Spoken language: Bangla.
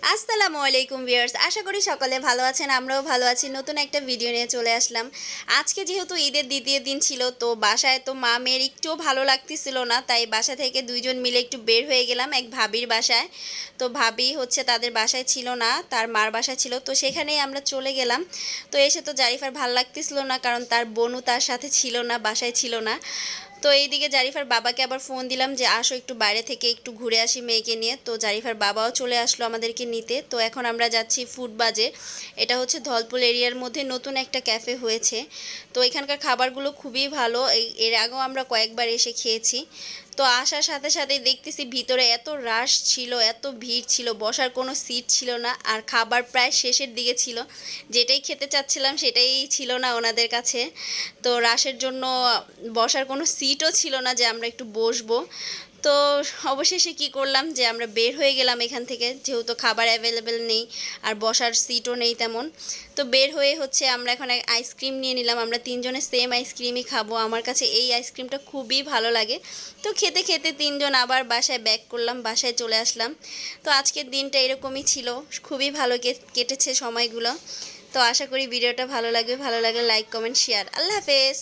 আসসালামু আলাইকুম ভিউয়ার্স, আশা করি সকলে ভালো আছেন। আমরাও ভালো আছি। নতুন একটা ভিডিও নিয়ে চলে আসলাম। আজকে যেহেতু ঈদের দ্বিতীয় দিন ছিল, তো বাসায় তো মা মেয়ের একটুও ভালো লাগতেছিল না, তাই বাসা থেকে দুইজন মিলে একটু বের হয়ে গেলাম এক ভাবির বাসায়। তো ভাবি হচ্ছে তাদের বাসায় ছিল না, তার মার বাসায় ছিল, তো সেখানেই আমরা চলে গেলাম। তো এসে তো জারিফার ভাল লাগতেছিল না, কারণ তার বোনও তার সাথে ছিল না, বাসায় ছিল না। তো এইদিকে জারিফার বাবাকে আবার ফোন দিলাম যে আসো একটু বাইরে থেকে একটু ঘুরে আসি মেয়েকে নিয়ে। তো জারিফার বাবাও চলে আসলো আমাদেরকে নিতে। তো এখন আমরা যাচ্ছি ফুডবাজে। এটা হচ্ছে ধলপুর এরিয়ার মধ্যে নতুন একটা ক্যাফে হয়েছে। তো এখানকার খাবারগুলো খুবই ভালো, এর আগেও আমরা কয়েকবার এসে খেয়েছি। তো আসার সাথে সাথেই দেখতেছি ভিতরে এত রাশ ছিল, এত ভিড় ছিল, বসার কোনো সিট ছিল না, আর খাবার প্রায় শেষের দিকে ছিল। যেটাই খেতে চাচ্ছিলাম সেটাই ছিল না ওনাদের কাছে। তো রাশের জন্য বসার কোনো সিটও ছিল না যে আমরা একটু বসবো। তো অবশেষে কি করলাম যে আমরা বের হয়ে গেলাম এখান থেকে, যেহেতু খাবার অ্যাভেলেবেল নেই আর বসার সিটও নেই তেমন। তো বের হয়ে হচ্ছে আমরা এখন আইসক্রিম নিয়ে নিলাম। আমরা তিনজনে সেম আইসক্রিমই খাবো। আমার কাছে এই আইসক্রিমটা খুবই ভালো লাগে। তো খেতে খেতে তিনজন আবার বাসায় ব্যাক করলাম, বাসায় চলে আসলাম। তো আজকের দিনটা এরকমই ছিল, খুবই ভালো কেটেছে সময়গুলো। তো আশা করি ভিডিওটা ভালো লাগবে, ভালো লাগলে লাইক কমেন্ট শেয়ার। আল্লাহ হাফেজ।